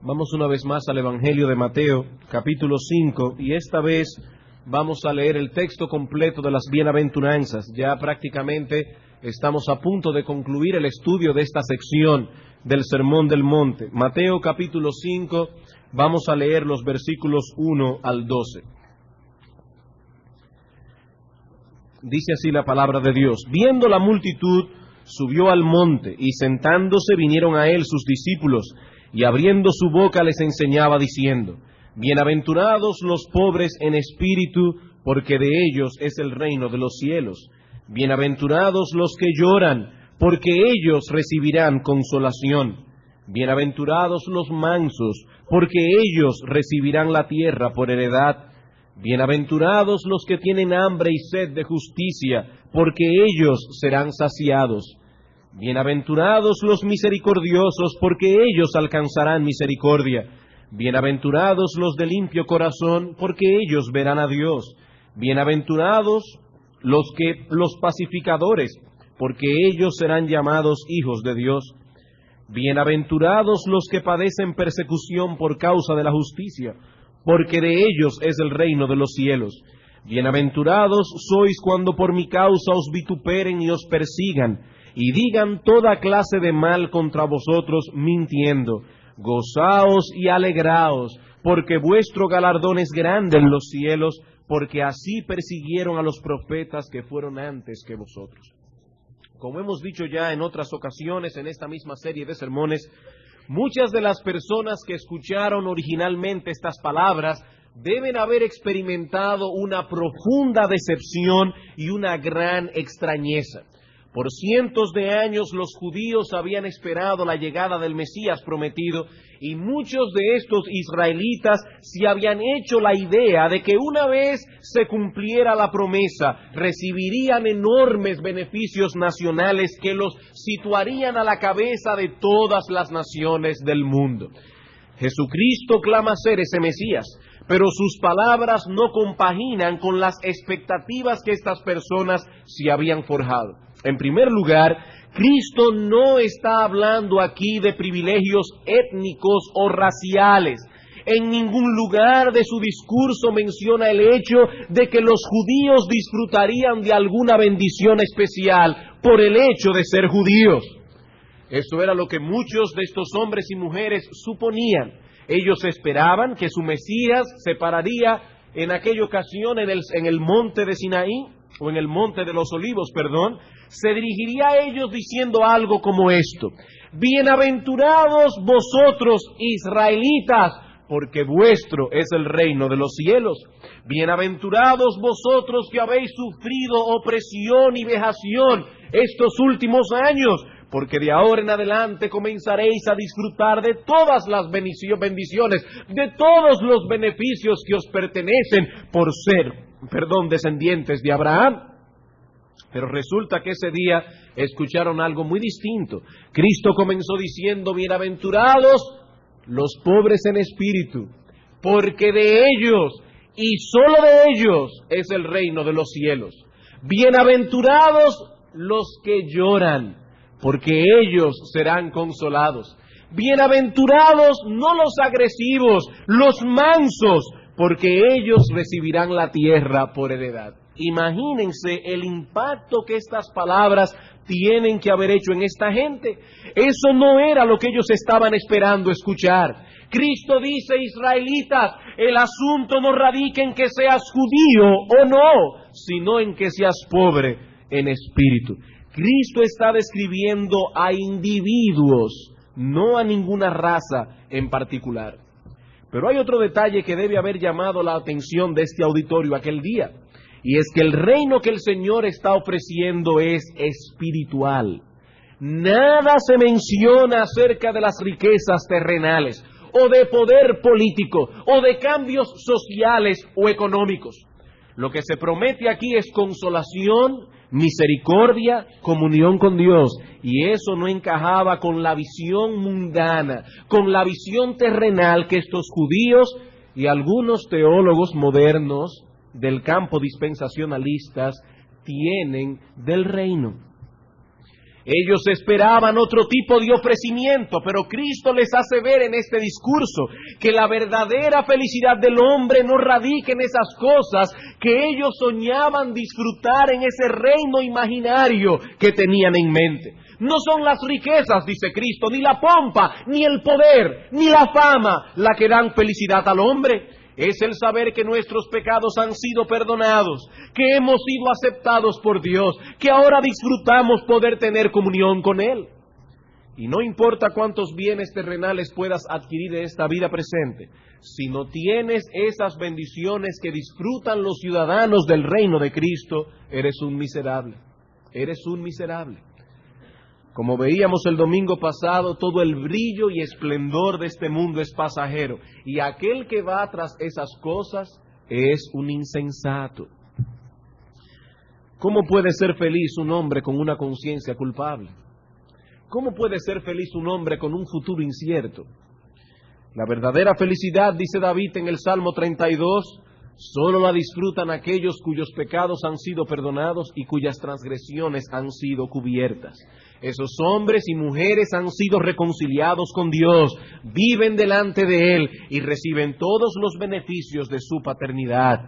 Vamos una vez más al Evangelio de Mateo, capítulo 5, y esta vez vamos a leer el texto completo de las bienaventuranzas. Ya prácticamente estamos a punto de concluir el estudio de esta sección del Sermón del Monte. Mateo capítulo 5, vamos a leer los versículos 1 al 12. Dice así la palabra de Dios: Viendo la multitud, subió al monte, y sentándose vinieron a él sus discípulos, y abriendo su boca les enseñaba diciendo: Bienaventurados los pobres en espíritu, porque de ellos es el reino de los cielos. Bienaventurados los que lloran, porque ellos recibirán consolación. Bienaventurados los mansos, porque ellos recibirán la tierra por heredad. Bienaventurados los que tienen hambre y sed de justicia, porque ellos serán saciados. Bienaventurados los misericordiosos, porque ellos alcanzarán misericordia. Bienaventurados los de limpio corazón, porque ellos verán a Dios. Bienaventurados los pacificadores, porque ellos serán llamados hijos de Dios. Bienaventurados los que padecen persecución por causa de la justicia, porque de ellos es el reino de los cielos. Bienaventurados sois cuando por mi causa os vituperen y os persigan, y digan toda clase de mal contra vosotros mintiendo. Gozaos y alegraos, porque vuestro galardón es grande en los cielos, porque así persiguieron a los profetas que fueron antes que vosotros. Como hemos dicho ya en otras ocasiones en esta misma serie de sermones, muchas de las personas que escucharon originalmente estas palabras deben haber experimentado una profunda decepción y una gran extrañeza. Por cientos de años los judíos habían esperado la llegada del Mesías prometido, y muchos de estos israelitas se habían hecho la idea de que una vez se cumpliera la promesa, recibirían enormes beneficios nacionales que los situarían a la cabeza de todas las naciones del mundo. Jesucristo clama ser ese Mesías, pero sus palabras no compaginan con las expectativas que estas personas se habían forjado. En primer lugar, Cristo no está hablando aquí de privilegios étnicos o raciales. En ningún lugar de su discurso menciona el hecho de que los judíos disfrutarían de alguna bendición especial por el hecho de ser judíos. Esto era lo que muchos de estos hombres y mujeres suponían. Ellos esperaban que su Mesías se pararía en aquella ocasión en el monte de Sinaí, o en el monte de los olivos, se dirigiría a ellos diciendo algo como esto: Bienaventurados vosotros, israelitas, porque vuestro es el reino de los cielos. Bienaventurados vosotros que habéis sufrido opresión y vejación estos últimos años, porque de ahora en adelante comenzaréis a disfrutar de todas las bendiciones, de todos los beneficios que os pertenecen por ser, descendientes de Abraham. Pero resulta que ese día escucharon algo muy distinto. Cristo comenzó diciendo: Bienaventurados los pobres en espíritu, porque de ellos, y solo de ellos, es el reino de los cielos. Bienaventurados los que lloran, porque ellos serán consolados. Bienaventurados no los agresivos, los mansos, porque ellos recibirán la tierra por heredad. Imagínense el impacto que estas palabras tienen que haber hecho en esta gente. Eso no era lo que ellos estaban esperando escuchar. Cristo dice: israelitas, el asunto no radica en que seas judío o no, sino en que seas pobre en espíritu. Cristo está describiendo a individuos, no a ninguna raza en particular. Pero hay otro detalle que debe haber llamado la atención de este auditorio aquel día, y es que el reino que el Señor está ofreciendo es espiritual. Nada se menciona acerca de las riquezas terrenales, o de poder político, o de cambios sociales o económicos. Lo que se promete aquí es consolación, misericordia, comunión con Dios, y eso no encajaba con la visión mundana, con la visión terrenal que estos judíos y algunos teólogos modernos del campo dispensacionalistas tienen del reino. Ellos esperaban otro tipo de ofrecimiento, pero Cristo les hace ver en este discurso que la verdadera felicidad del hombre no radica en esas cosas que ellos soñaban disfrutar en ese reino imaginario que tenían en mente. No son las riquezas, dice Cristo, ni la pompa, ni el poder, ni la fama la que dan felicidad al hombre. Es el saber que nuestros pecados han sido perdonados, que hemos sido aceptados por Dios, que ahora disfrutamos poder tener comunión con Él. Y no importa cuántos bienes terrenales puedas adquirir en esta vida presente, si no tienes esas bendiciones que disfrutan los ciudadanos del reino de Cristo, eres un miserable. Eres un miserable. Como veíamos el domingo pasado, todo el brillo y esplendor de este mundo es pasajero, y aquel que va tras esas cosas es un insensato. ¿Cómo puede ser feliz un hombre con una conciencia culpable? ¿Cómo puede ser feliz un hombre con un futuro incierto? La verdadera felicidad, dice David en el Salmo 32, solo la disfrutan aquellos cuyos pecados han sido perdonados y cuyas transgresiones han sido cubiertas. Esos hombres y mujeres han sido reconciliados con Dios, viven delante de Él y reciben todos los beneficios de su paternidad.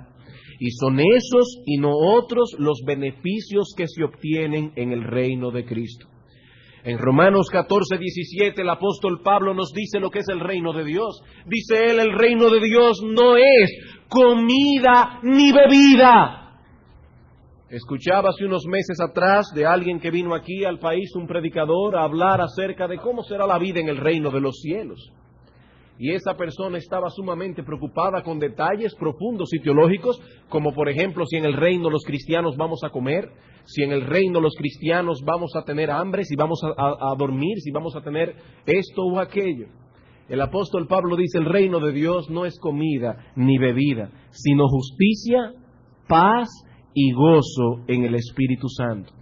Y son esos y no otros los beneficios que se obtienen en el reino de Cristo. En Romanos 14:17 el apóstol Pablo nos dice lo que es el reino de Dios. Dice él, el reino de Dios no es comida ni bebida. Escuchaba hace unos meses atrás de alguien que vino aquí al país, un predicador, a hablar acerca de cómo será la vida en el reino de los cielos. Y esa persona estaba sumamente preocupada con detalles profundos y teológicos, como por ejemplo si en el reino los cristianos vamos a comer, si en el reino los cristianos vamos a tener hambre, si vamos a dormir, si vamos a tener esto o aquello. El apóstol Pablo dice, el reino de Dios no es comida ni bebida, sino justicia, paz y gozo en el Espíritu Santo.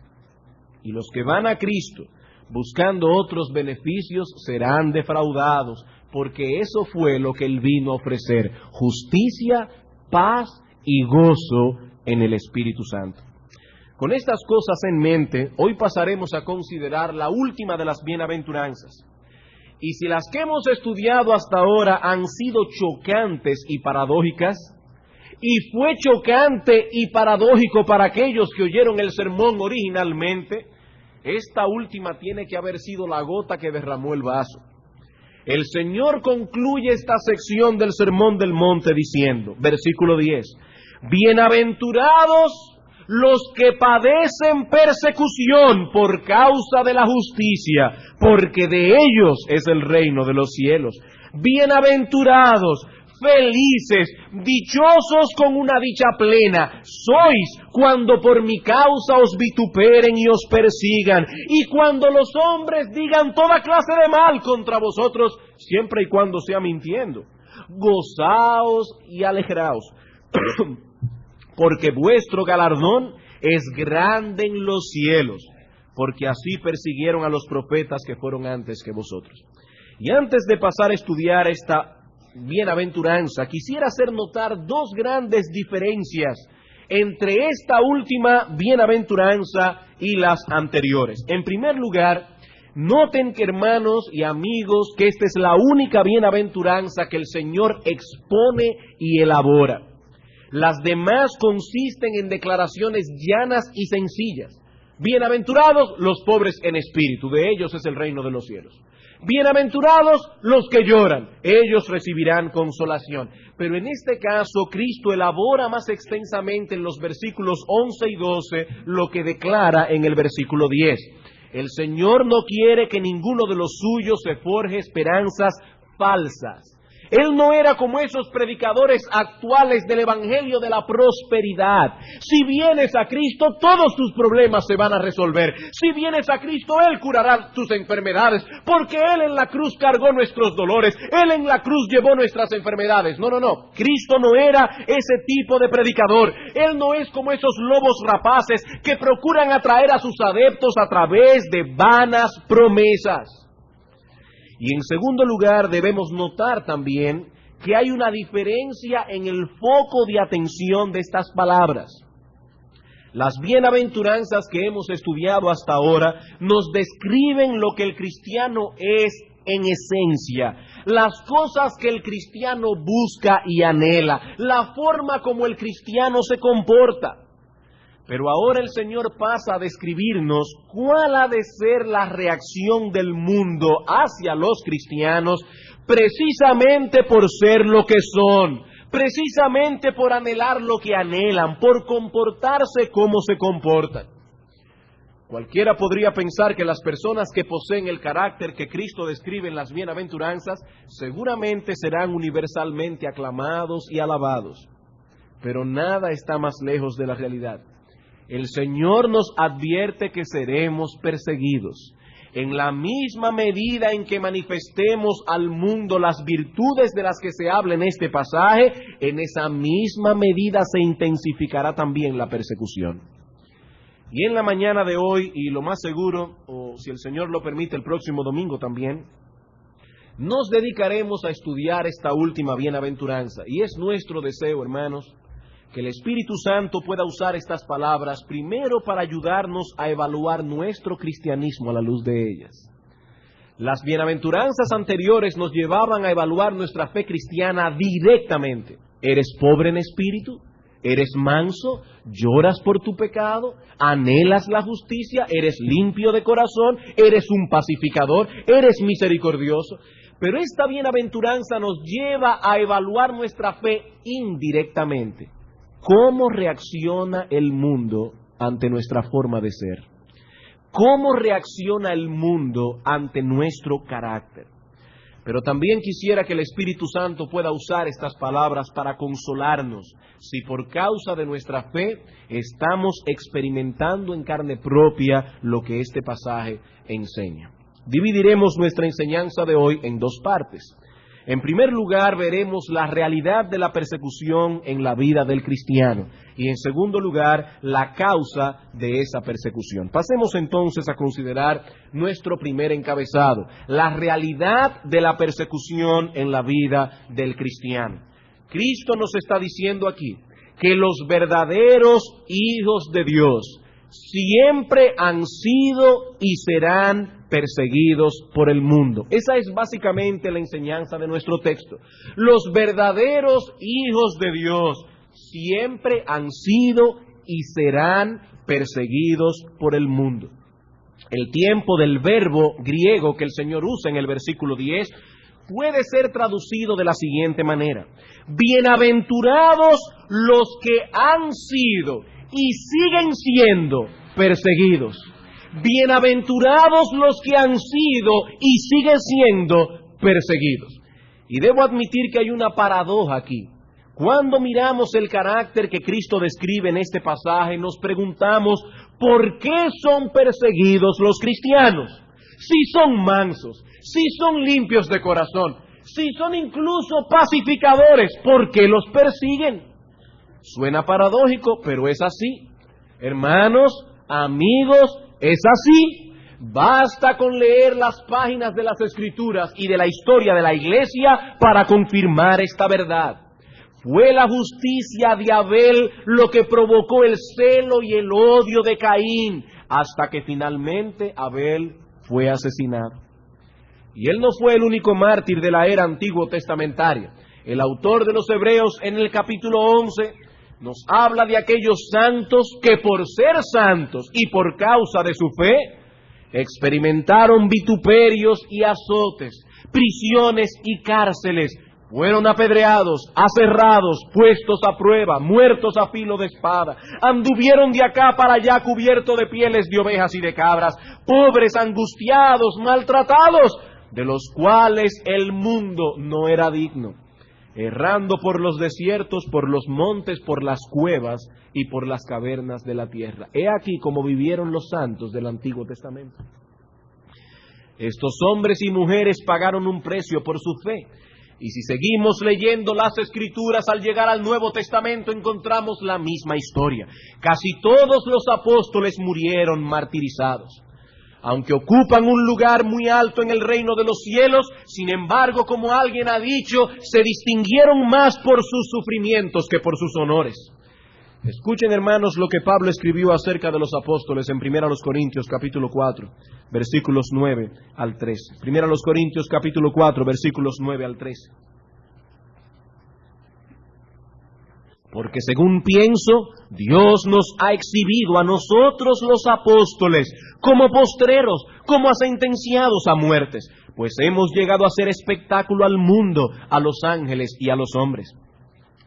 Y los que van a Cristo buscando otros beneficios serán defraudados, porque eso fue lo que Él vino a ofrecer, justicia, paz y gozo en el Espíritu Santo. Con estas cosas en mente, hoy pasaremos a considerar la última de las bienaventuranzas. Y si las que hemos estudiado hasta ahora han sido chocantes y paradójicas, y fue chocante y paradójico para aquellos que oyeron el sermón originalmente, esta última tiene que haber sido la gota que derramó el vaso. El Señor concluye esta sección del Sermón del Monte diciendo, versículo 10, bienaventurados los que padecen persecución por causa de la justicia, porque de ellos es el reino de los cielos. Bienaventurados, felices, dichosos con una dicha plena, sois cuando por mi causa os vituperen y os persigan, y cuando los hombres digan toda clase de mal contra vosotros, siempre y cuando sea mintiendo. Gozaos y alegraos, porque vuestro galardón es grande en los cielos, porque así persiguieron a los profetas que fueron antes que vosotros. Y antes de pasar a estudiar esta bienaventuranza, quisiera hacer notar dos grandes diferencias entre esta última bienaventuranza y las anteriores. En primer lugar, noten que hermanos y amigos, que esta es la única bienaventuranza que el Señor expone y elabora. Las demás consisten en declaraciones llanas y sencillas. Bienaventurados los pobres en espíritu, de ellos es el reino de los cielos. Bienaventurados los que lloran, ellos recibirán consolación. Pero en este caso, Cristo elabora más extensamente en los versículos 11 y 12 lo que declara en el versículo 10. El Señor no quiere que ninguno de los suyos se forje esperanzas falsas. Él no era como esos predicadores actuales del Evangelio de la prosperidad. Si vienes a Cristo, todos tus problemas se van a resolver. Si vienes a Cristo, Él curará tus enfermedades, porque Él en la cruz cargó nuestros dolores. Él en la cruz llevó nuestras enfermedades. No. Cristo no era ese tipo de predicador. Él no es como esos lobos rapaces que procuran atraer a sus adeptos a través de vanas promesas. Y en segundo lugar, debemos notar también que hay una diferencia en el foco de atención de estas palabras. Las bienaventuranzas que hemos estudiado hasta ahora nos describen lo que el cristiano es en esencia, las cosas que el cristiano busca y anhela, la forma como el cristiano se comporta. Pero ahora el Señor pasa a describirnos cuál ha de ser la reacción del mundo hacia los cristianos, precisamente por ser lo que son, precisamente por anhelar lo que anhelan, por comportarse como se comportan. Cualquiera podría pensar que las personas que poseen el carácter que Cristo describe en las bienaventuranzas seguramente serán universalmente aclamados y alabados. Pero nada está más lejos de la realidad. El Señor nos advierte que seremos perseguidos. En la misma medida en que manifestemos al mundo las virtudes de las que se habla en este pasaje, en esa misma medida se intensificará también la persecución. Y en la mañana de hoy, y lo más seguro, o si el Señor lo permite, el próximo domingo también, nos dedicaremos a estudiar esta última bienaventuranza. Y es nuestro deseo, hermanos, que el Espíritu Santo pueda usar estas palabras primero para ayudarnos a evaluar nuestro cristianismo a la luz de ellas. Las bienaventuranzas anteriores nos llevaban a evaluar nuestra fe cristiana directamente. ¿Eres pobre en espíritu? ¿Eres manso? ¿Lloras por tu pecado? ¿Anhelas la justicia? ¿Eres limpio de corazón? ¿Eres un pacificador? ¿Eres misericordioso? Pero esta bienaventuranza nos lleva a evaluar nuestra fe indirectamente. ¿Cómo reacciona el mundo ante nuestra forma de ser? ¿Cómo reacciona el mundo ante nuestro carácter? Pero también quisiera que el Espíritu Santo pueda usar estas palabras para consolarnos si por causa de nuestra fe estamos experimentando en carne propia lo que este pasaje enseña. Dividiremos nuestra enseñanza de hoy en dos partes. En primer lugar, veremos la realidad de la persecución en la vida del cristiano. Y en segundo lugar, la causa de esa persecución. Pasemos entonces a considerar nuestro primer encabezado, la realidad de la persecución en la vida del cristiano. Cristo nos está diciendo aquí que los verdaderos hijos de Dios siempre han sido y serán perseguidos por el mundo. Esa es básicamente la enseñanza de nuestro texto. Los verdaderos hijos de Dios siempre han sido y serán perseguidos por el mundo. El tiempo del verbo griego que el Señor usa en el versículo 10 puede ser traducido de la siguiente manera: bienaventurados los que han sido y siguen siendo perseguidos. Bienaventurados los que han sido y siguen siendo perseguidos. Y debo admitir que hay una paradoja aquí. Cuando miramos el carácter que Cristo describe en este pasaje, nos preguntamos, ¿por qué son perseguidos los cristianos? Si son mansos, si son limpios de corazón, si son incluso pacificadores, ¿por qué los persiguen? Suena paradójico, pero es así. Hermanos, amigos, es así. Basta con leer las páginas de las Escrituras y de la historia de la Iglesia para confirmar esta verdad. Fue la justicia de Abel lo que provocó el celo y el odio de Caín, hasta que finalmente Abel fue asesinado. Y él no fue el único mártir de la era antiguo testamentaria. El autor de los Hebreos en el capítulo 11 nos habla de aquellos santos que por ser santos y por causa de su fe experimentaron vituperios y azotes, prisiones y cárceles. Fueron apedreados, aserrados, puestos a prueba, muertos a filo de espada. Anduvieron de acá para allá cubiertos de pieles de ovejas y de cabras, pobres, angustiados, maltratados, de los cuales el mundo no era digno, errando por los desiertos, por los montes, por las cuevas y por las cavernas de la tierra. He aquí cómo vivieron los santos del Antiguo Testamento. Estos hombres y mujeres pagaron un precio por su fe. Y si seguimos leyendo las Escrituras, al llegar al Nuevo Testamento encontramos la misma historia. Casi todos los apóstoles murieron martirizados. Aunque ocupan un lugar muy alto en el reino de los cielos, sin embargo, como alguien ha dicho, se distinguieron más por sus sufrimientos que por sus honores. Escuchen, hermanos, lo que Pablo escribió acerca de los apóstoles en 1 Corintios capítulo 4, versículos 9 al 13. 1 Corintios capítulo 4, versículos 9 al 13. Porque según pienso, Dios nos ha exhibido a nosotros los apóstoles como postreros, como a sentenciados a muertes, pues hemos llegado a ser espectáculo al mundo, a los ángeles y a los hombres.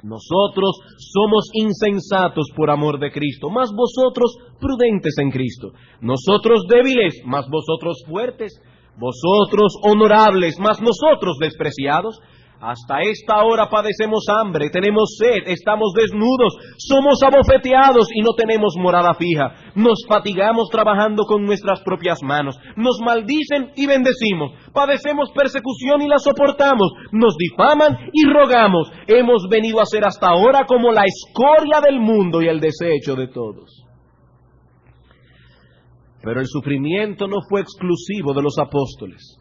Nosotros somos insensatos por amor de Cristo, mas vosotros prudentes en Cristo. Nosotros débiles, mas vosotros fuertes. Vosotros honorables, mas nosotros despreciados. Hasta esta hora padecemos hambre, tenemos sed, estamos desnudos, somos abofeteados y no tenemos morada fija. Nos fatigamos trabajando con nuestras propias manos, nos maldicen y bendecimos, padecemos persecución y la soportamos, nos difaman y rogamos. Hemos venido a ser hasta ahora como la escoria del mundo y el desecho de todos. Pero el sufrimiento no fue exclusivo de los apóstoles.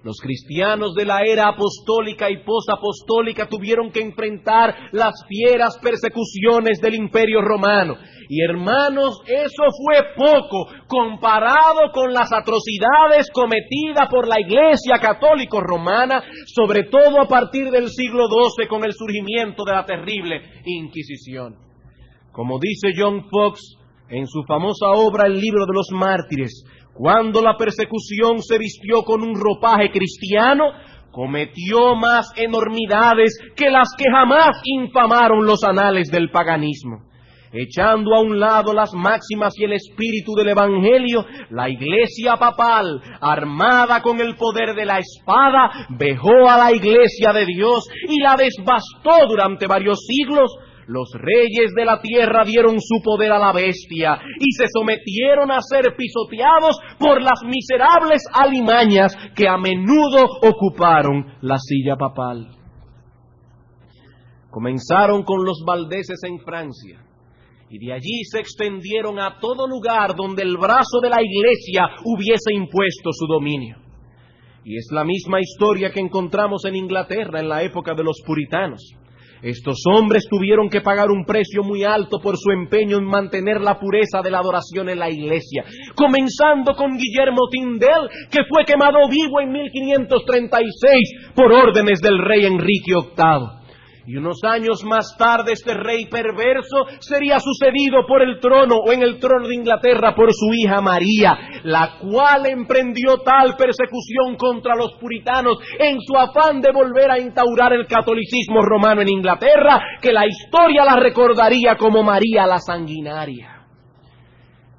Los cristianos de la era apostólica y posapostólica tuvieron que enfrentar las fieras persecuciones del Imperio Romano. Y hermanos, eso fue poco comparado con las atrocidades cometidas por la Iglesia Católica Romana, sobre todo a partir del siglo XII con el surgimiento de la terrible Inquisición. Como dice John Fox en su famosa obra El Libro de los Mártires, cuando la persecución se vistió con un ropaje cristiano, cometió más enormidades que las que jamás infamaron los anales del paganismo. Echando a un lado las máximas y el espíritu del Evangelio, la Iglesia papal, armada con el poder de la espada, vejó a la Iglesia de Dios y la devastó durante varios siglos. Los reyes de la tierra dieron su poder a la bestia y se sometieron a ser pisoteados por las miserables alimañas que a menudo ocuparon la silla papal. Comenzaron con los valdeses en Francia y de allí se extendieron a todo lugar donde el brazo de la Iglesia hubiese impuesto su dominio. Y es la misma historia que encontramos en Inglaterra en la época de los puritanos. Estos hombres tuvieron que pagar un precio muy alto por su empeño en mantener la pureza de la adoración en la iglesia, comenzando con Guillermo Tyndale, que fue quemado vivo en 1536 por órdenes del rey Enrique VIII. Y unos años más tarde este rey perverso sería sucedido por el trono o en el trono de Inglaterra por su hija María, la cual emprendió tal persecución contra los puritanos en su afán de volver a instaurar el catolicismo romano en Inglaterra, que la historia la recordaría como María la Sanguinaria.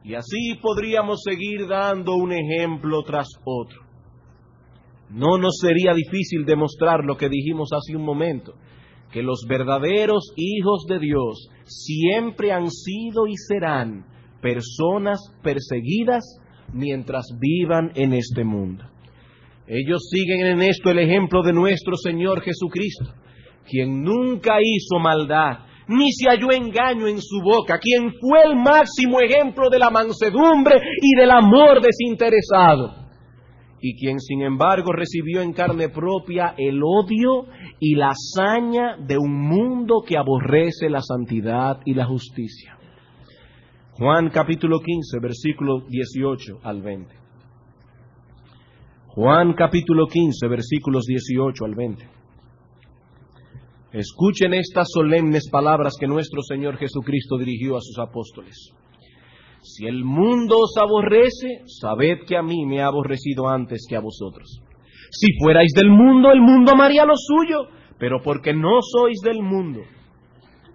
Y así podríamos seguir dando un ejemplo tras otro. No nos sería difícil demostrar lo que dijimos hace un momento, que los verdaderos hijos de Dios siempre han sido y serán personas perseguidas mientras vivan en este mundo. Ellos siguen en esto el ejemplo de nuestro Señor Jesucristo, quien nunca hizo maldad, ni se halló engaño en su boca, quien fue el máximo ejemplo de la mansedumbre y del amor desinteresado, y quien sin embargo recibió en carne propia el odio y la hazaña de un mundo que aborrece la santidad y la justicia. Juan capítulo 15, versículo 18 al 20. Juan capítulo 15, versículos 18 al 20. Escuchen estas solemnes palabras que nuestro Señor Jesucristo dirigió a sus apóstoles. Si el mundo os aborrece, sabed que a mí me ha aborrecido antes que a vosotros. Si fuerais del mundo, el mundo amaría lo suyo, pero porque no sois del mundo,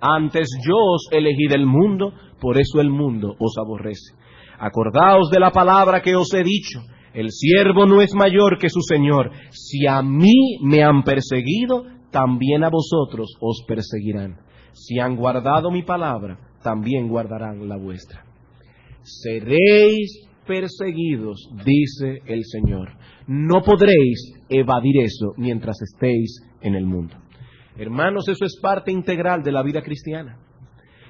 antes yo os elegí del mundo, por eso el mundo os aborrece. Acordaos de la palabra que os he dicho, el siervo no es mayor que su señor. Si a mí me han perseguido, también a vosotros os perseguirán. Si han guardado mi palabra, también guardarán la vuestra. Seréis perseguidos, dice el Señor. No podréis evadir eso mientras estéis en el mundo. Hermanos, eso es parte integral de la vida cristiana.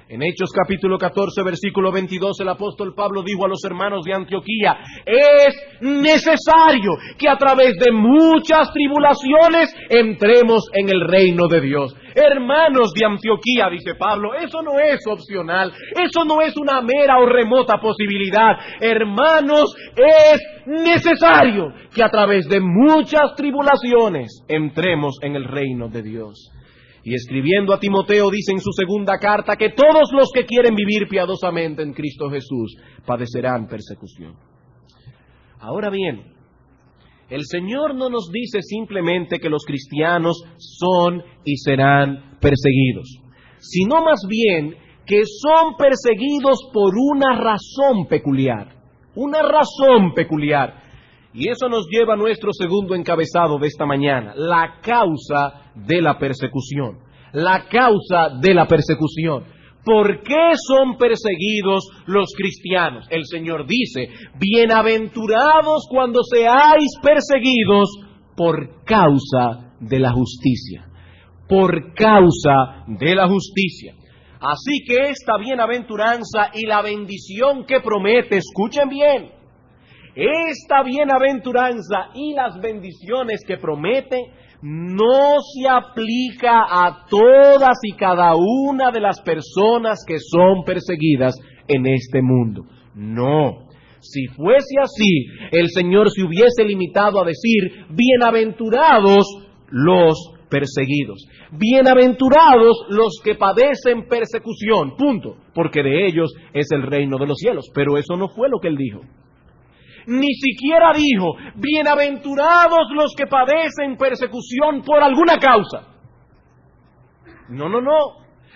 En Hechos capítulo 14, versículo 22, el apóstol Pablo dijo a los hermanos de Antioquía: es necesario que a través de muchas tribulaciones entremos en el reino de Dios. Hermanos de Antioquía, dice Pablo, eso no es opcional, eso no es una mera o remota posibilidad. Hermanos, es necesario que a través de muchas tribulaciones entremos en el reino de Dios. Y escribiendo a Timoteo dice en su segunda carta que todos los que quieren vivir piadosamente en Cristo Jesús padecerán persecución. Ahora bien, el Señor no nos dice simplemente que los cristianos son y serán perseguidos, sino más bien que son perseguidos por una razón peculiar. Una razón peculiar. Y eso nos lleva a nuestro segundo encabezado de esta mañana, la causa de la persecución. La causa de la persecución. ¿Por qué son perseguidos los cristianos? El Señor dice, bienaventurados cuando seáis perseguidos por causa de la justicia. Por causa de la justicia. Así que esta bienaventuranza y la bendición que promete, escuchen bien, esta bienaventuranza y las bendiciones que promete no se aplica a todas y cada una de las personas que son perseguidas en este mundo. No. Si fuese así, el Señor se hubiese limitado a decir, bienaventurados los perseguidos. Bienaventurados los que padecen persecución, punto, porque de ellos es el reino de los cielos. Pero eso no fue lo que Él dijo. Ni siquiera dijo, bienaventurados los que padecen persecución por alguna causa. No.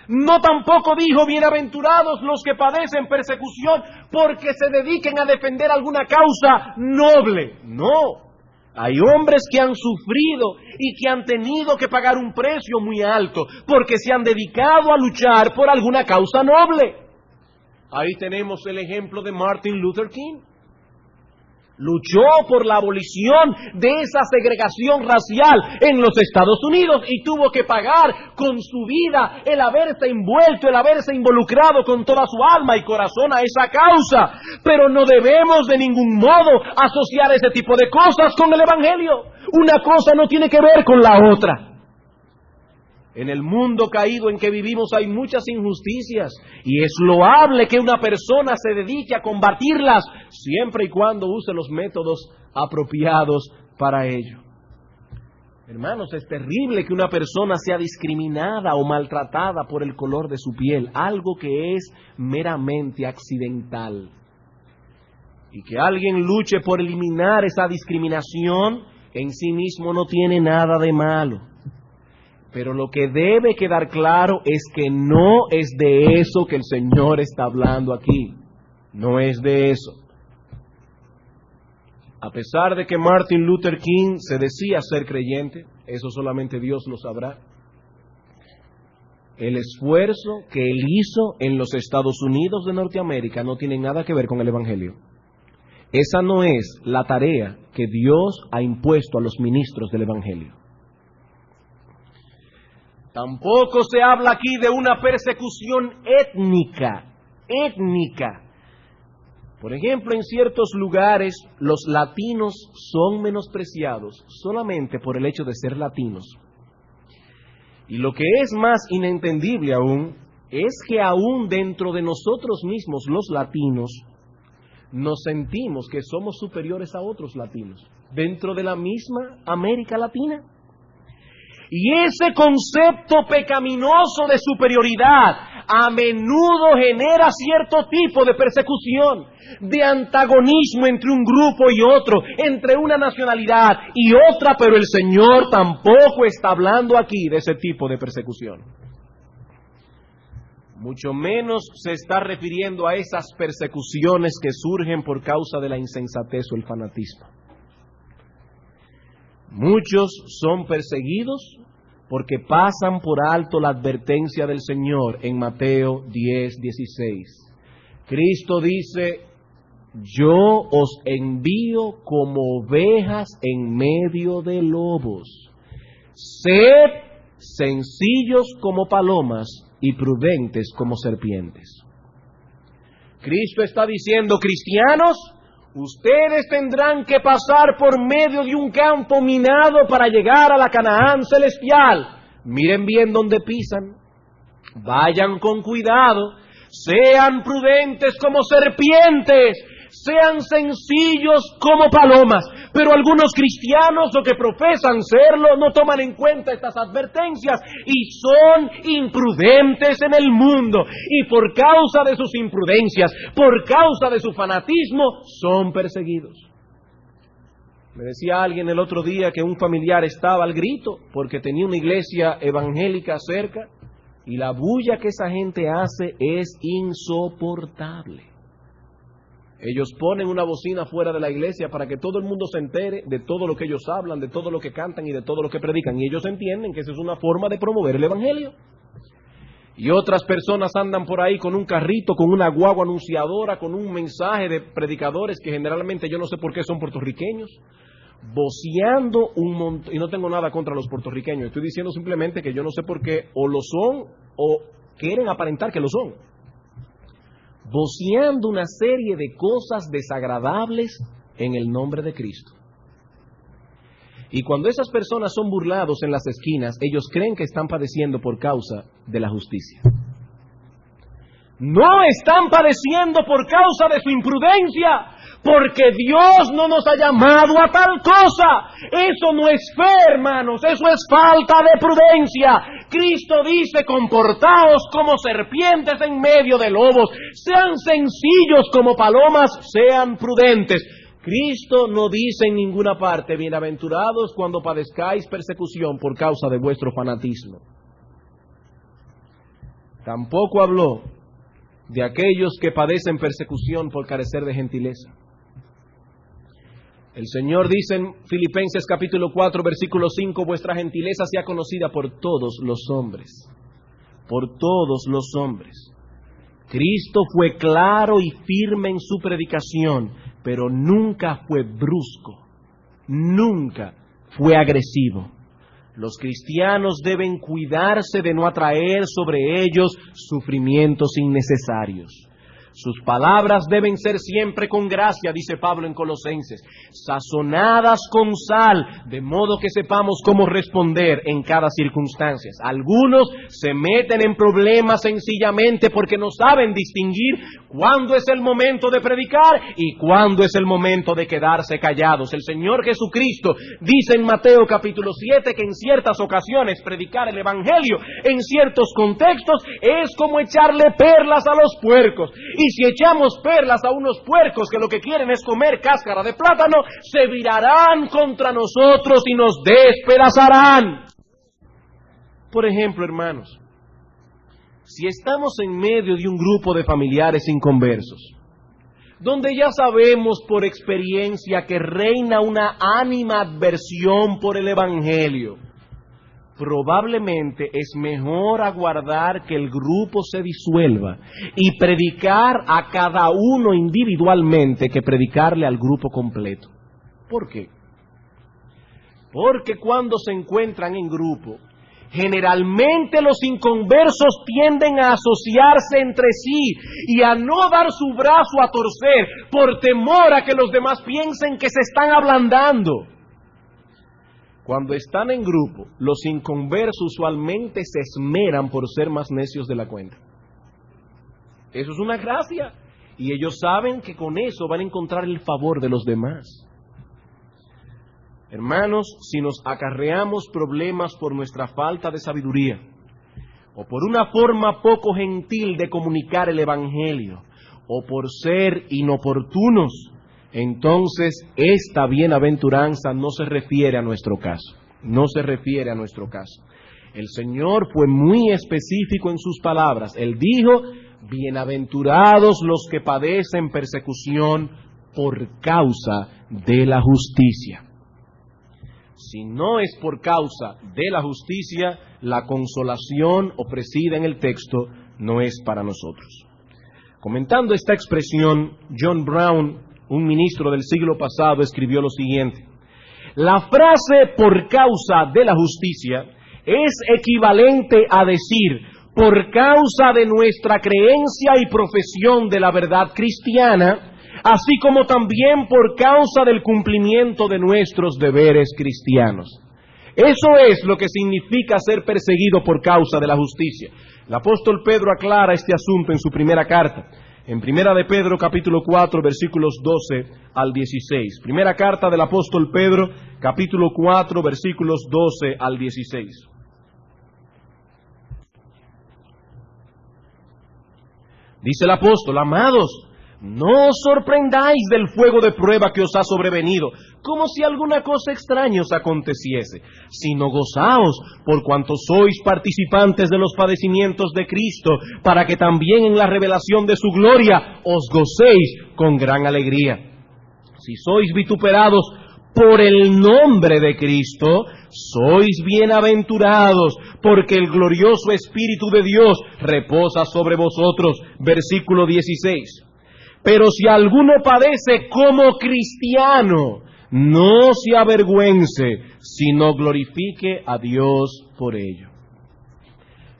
No tampoco dijo, bienaventurados los que padecen persecución porque se dediquen a defender alguna causa noble. No. Hay hombres que han sufrido y que han tenido que pagar un precio muy alto porque se han dedicado a luchar por alguna causa noble. Ahí tenemos el ejemplo de Martin Luther King. Luchó por la abolición de esa segregación racial en los Estados Unidos y tuvo que pagar con su vida el haberse envuelto, el haberse involucrado con toda su alma y corazón a esa causa. Pero no debemos de ningún modo asociar ese tipo de cosas con el Evangelio. Una cosa no tiene que ver con la otra. En el mundo caído en que vivimos hay muchas injusticias y es loable que una persona se dedique a combatirlas siempre y cuando use los métodos apropiados para ello. Hermanos, es terrible que una persona sea discriminada o maltratada por el color de su piel, algo que es meramente accidental. Y que alguien luche por eliminar esa discriminación en sí mismo no tiene nada de malo. Pero lo que debe quedar claro es que no es de eso que el Señor está hablando aquí. No es de eso. A pesar de que Martin Luther King se decía ser creyente, eso solamente Dios lo sabrá. El esfuerzo que él hizo en los Estados Unidos de Norteamérica no tiene nada que ver con el Evangelio. Esa no es la tarea que Dios ha impuesto a los ministros del Evangelio. Tampoco se habla aquí de una persecución étnica. Por ejemplo, en ciertos lugares los latinos son menospreciados solamente por el hecho de ser latinos. Y lo que es más inentendible aún es que aún dentro de nosotros mismos los latinos nos sentimos que somos superiores a otros latinos dentro de la misma América Latina. Y ese concepto pecaminoso de superioridad a menudo genera cierto tipo de persecución, de antagonismo entre un grupo y otro, entre una nacionalidad y otra, pero el Señor tampoco está hablando aquí de ese tipo de persecución. Mucho menos se está refiriendo a esas persecuciones que surgen por causa de la insensatez o el fanatismo. Muchos son perseguidos porque pasan por alto la advertencia del Señor en Mateo 10:16. Cristo dice, yo os envío como ovejas en medio de lobos. Sed sencillos como palomas y prudentes como serpientes. Cristo está diciendo, cristianos, ustedes tendrán que pasar por medio de un campo minado para llegar a la Canaán celestial. Miren bien dónde pisan, vayan con cuidado, sean prudentes como serpientes, sean sencillos como palomas. Pero algunos cristianos, o que profesan serlo, no toman en cuenta estas advertencias y son imprudentes en el mundo. Y por causa de sus imprudencias, por causa de su fanatismo, son perseguidos. Me decía alguien el otro día que un familiar estaba al grito porque tenía una iglesia evangélica cerca y la bulla que esa gente hace es insoportable. Ellos ponen una bocina fuera de la iglesia para que todo el mundo se entere de todo lo que ellos hablan, de todo lo que cantan y de todo lo que predican. Y ellos entienden que esa es una forma de promover el evangelio. Y otras personas andan por ahí con un carrito, con una guagua anunciadora, con un mensaje de predicadores que generalmente yo no sé por qué son puertorriqueños, voceando un montón. Y no tengo nada contra los puertorriqueños, estoy diciendo simplemente que yo no sé por qué o lo son o quieren aparentar que lo son. Voceando una serie de cosas desagradables en el nombre de Cristo. Y cuando esas personas son burlados en las esquinas, ellos creen que están padeciendo por causa de la justicia. No están padeciendo por causa de su imprudencia, porque Dios no nos ha llamado a tal cosa. Eso no es fe, hermanos, eso es falta de prudencia. Cristo dice, comportaos como serpientes en medio de lobos, sean sencillos como palomas, sean prudentes. Cristo no dice en ninguna parte, bienaventurados cuando padezcáis persecución por causa de vuestro fanatismo. Tampoco habló de aquellos que padecen persecución por carecer de gentileza. El Señor dice en Filipenses capítulo 4, versículo 5, vuestra gentileza sea conocida por todos los hombres. Por todos los hombres. Cristo fue claro y firme en su predicación, pero nunca fue brusco, nunca fue agresivo. Los cristianos deben cuidarse de no atraer sobre ellos sufrimientos innecesarios. Sus palabras deben ser siempre con gracia, dice Pablo en Colosenses, sazonadas con sal, de modo que sepamos cómo responder en cada circunstancia. Algunos se meten en problemas sencillamente porque no saben distinguir cuándo es el momento de predicar y cuándo es el momento de quedarse callados. El Señor Jesucristo dice en Mateo capítulo 7 que en ciertas ocasiones predicar el Evangelio en ciertos contextos es como echarle perlas a los puercos. Y si echamos perlas a unos puercos que lo que quieren es comer cáscara de plátano, se virarán contra nosotros y nos despedazarán. Por ejemplo, hermanos, si estamos en medio de un grupo de familiares inconversos, donde ya sabemos por experiencia que reina una animadversión por el Evangelio, probablemente es mejor aguardar que el grupo se disuelva y predicar a cada uno individualmente que predicarle al grupo completo. ¿Por qué? Porque cuando se encuentran en grupo, generalmente los inconversos tienden a asociarse entre sí y a no dar su brazo a torcer por temor a que los demás piensen que se están ablandando. Cuando están en grupo, los inconversos usualmente se esmeran por ser más necios de la cuenta. Eso es una gracia. Y ellos saben que con eso van a encontrar el favor de los demás. Hermanos, si nos acarreamos problemas por nuestra falta de sabiduría, o por una forma poco gentil de comunicar el Evangelio, o por ser inoportunos, entonces esta bienaventuranza no se refiere a nuestro caso. No se refiere a nuestro caso. El Señor fue muy específico en sus palabras. Él dijo, bienaventurados los que padecen persecución por causa de la justicia. Si no es por causa de la justicia, la consolación ofrecida en el texto no es para nosotros. Comentando esta expresión, John Brown, un ministro del siglo pasado, escribió lo siguiente: la frase por causa de la justicia es equivalente a decir por causa de nuestra creencia y profesión de la verdad cristiana, así como también por causa del cumplimiento de nuestros deberes cristianos. Eso es lo que significa ser perseguido por causa de la justicia. El apóstol Pedro aclara este asunto en su primera carta, en Primera de Pedro, capítulo 4, versículos 12 al 16. Primera carta del apóstol Pedro, capítulo 4, versículos 12 al 16. Dice el apóstol: amados, no os sorprendáis del fuego de prueba que os ha sobrevenido, como si alguna cosa extraña os aconteciese, sino gozaos por cuanto sois participantes de los padecimientos de Cristo, para que también en la revelación de su gloria os gocéis con gran alegría. Si sois vituperados por el nombre de Cristo, sois bienaventurados, porque el glorioso Espíritu de Dios reposa sobre vosotros. Versículo 16. Pero si alguno padece como cristiano, no se avergüence, sino glorifique a Dios por ello.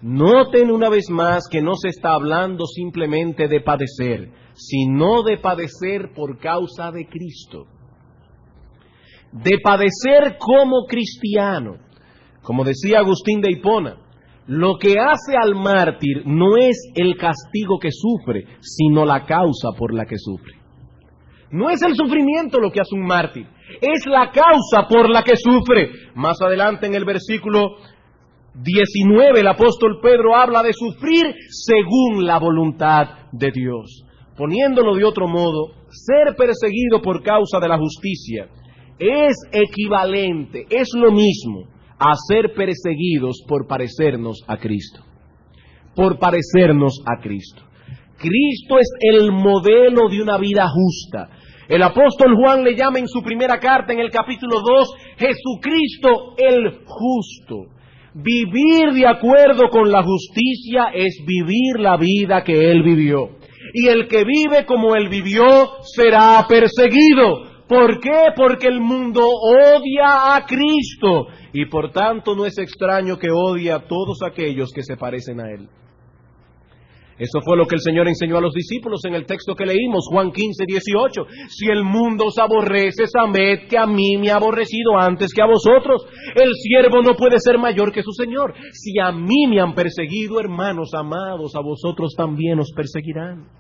Noten una vez más que no se está hablando simplemente de padecer, sino de padecer por causa de Cristo. De padecer como cristiano. Como decía Agustín de Hipona, lo que hace al mártir no es el castigo que sufre, sino la causa por la que sufre. No es el sufrimiento lo que hace un mártir, es la causa por la que sufre. Más adelante en el versículo 19, el apóstol Pedro habla de sufrir según la voluntad de Dios. Poniéndolo de otro modo, ser perseguido por causa de la justicia es equivalente, es lo mismo a ser perseguidos por parecernos a Cristo. Por parecernos a Cristo. Cristo es el modelo de una vida justa. El apóstol Juan le llama en su primera carta, en el capítulo 2, Jesucristo el justo. Vivir de acuerdo con la justicia es vivir la vida que Él vivió. Y el que vive como Él vivió será perseguido. ¿Por qué? Porque el mundo odia a Cristo y por tanto no es extraño que odie a todos aquellos que se parecen a Él. Eso fue lo que el Señor enseñó a los discípulos en el texto que leímos, Juan 15, 18. Si el mundo os aborrece, sabed que a mí me ha aborrecido antes que a vosotros. El siervo no puede ser mayor que su Señor. Si a mí me han perseguido, hermanos amados, a vosotros también os perseguirán.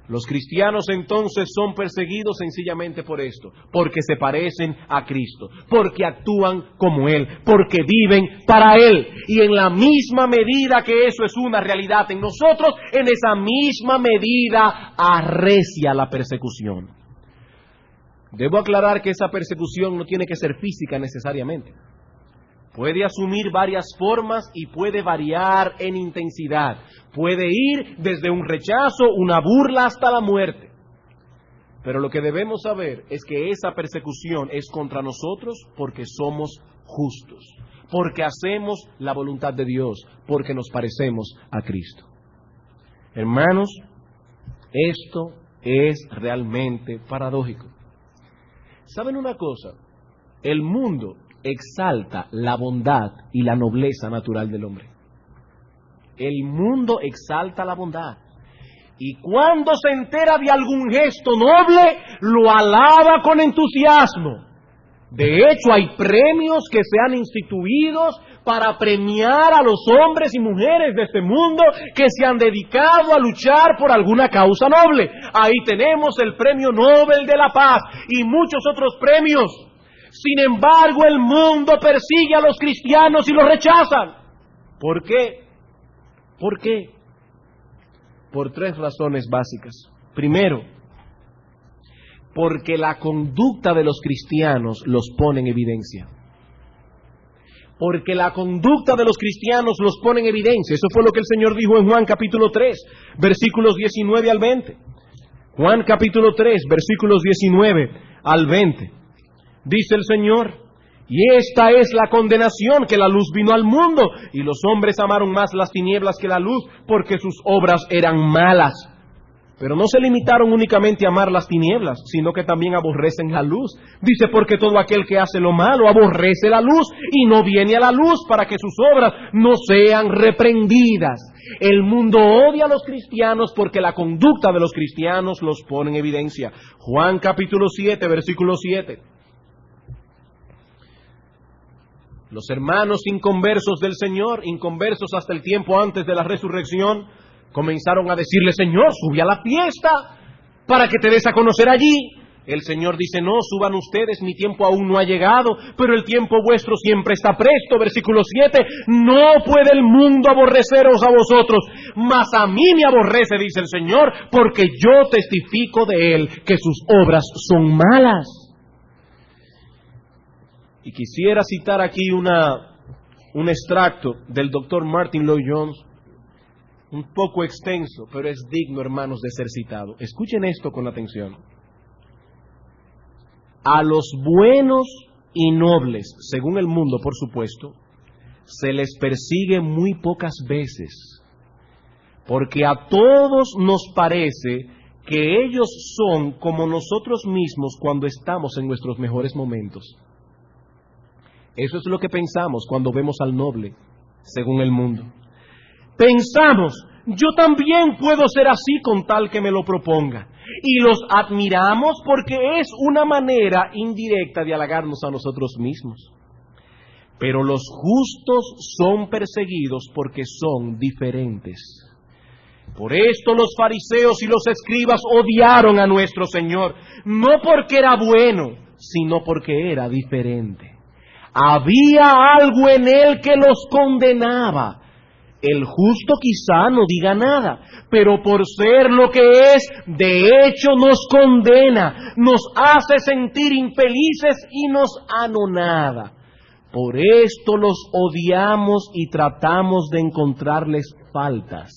Los cristianos entonces son perseguidos sencillamente por esto, porque se parecen a Cristo, porque actúan como Él, porque viven para Él. Y en la misma medida que eso es una realidad en nosotros, en esa misma medida arrecia la persecución. Debo aclarar que esa persecución no tiene que ser física necesariamente. Puede asumir varias formas y puede variar en intensidad. Puede ir desde un rechazo, una burla, hasta la muerte. Pero lo que debemos saber es que esa persecución es contra nosotros porque somos justos, porque hacemos la voluntad de Dios, porque nos parecemos a Cristo. Hermanos, esto es realmente paradójico. ¿Saben una cosa? El mundo exalta la bondad y la nobleza natural del hombre. El mundo exalta la bondad. Y cuando se entera de algún gesto noble, lo alaba con entusiasmo. De hecho, hay premios que se han instituido para premiar a los hombres y mujeres de este mundo que se han dedicado a luchar por alguna causa noble. Ahí tenemos el Premio Nobel de la Paz y muchos otros premios. Sin embargo, el mundo persigue a los cristianos y los rechazan. ¿Por qué? ¿Por qué? Por tres razones básicas. Primero, porque la conducta de los cristianos los pone en evidencia. Porque la conducta de los cristianos los pone en evidencia. Eso fue lo que el Señor dijo en Juan capítulo 3, versículos 19 al 20. Juan capítulo 3, versículos 19 al 20. Dice el Señor: y esta es la condenación, que la luz vino al mundo, y los hombres amaron más las tinieblas que la luz, porque sus obras eran malas. Pero no se limitaron únicamente a amar las tinieblas, sino que también aborrecen la luz. Dice: porque todo aquel que hace lo malo aborrece la luz, y no viene a la luz para que sus obras no sean reprendidas. El mundo odia a los cristianos porque la conducta de los cristianos los pone en evidencia. Juan capítulo 7, versículo 7. Los hermanos inconversos del Señor, inconversos hasta el tiempo antes de la resurrección, comenzaron a decirle: Señor, sube a la fiesta para que te des a conocer allí. El Señor dice: no, suban ustedes, mi tiempo aún no ha llegado, pero el tiempo vuestro siempre está presto. Versículo 7, no puede el mundo aborreceros a vosotros, mas a mí me aborrece, dice el Señor, porque yo testifico de Él que sus obras son malas. Y quisiera citar aquí un extracto del doctor Martin Lloyd-Jones, un poco extenso, pero es digno, hermanos, de ser citado. Escuchen esto con atención. A los buenos y nobles, según el mundo, por supuesto, se les persigue muy pocas veces, porque a todos nos parece que ellos son como nosotros mismos cuando estamos en nuestros mejores momentos. Eso es lo que pensamos cuando vemos al noble, según el mundo. Pensamos: yo también puedo ser así con tal que me lo proponga. Y los admiramos porque es una manera indirecta de halagarnos a nosotros mismos. Pero los justos son perseguidos porque son diferentes. Por esto los fariseos y los escribas odiaron a nuestro Señor, no porque era bueno, sino porque era diferente. Había algo en Él que los condenaba. El justo quizá no diga nada, pero por ser lo que es, de hecho nos condena, nos hace sentir infelices y nos anonada. Por esto los odiamos y tratamos de encontrarles faltas.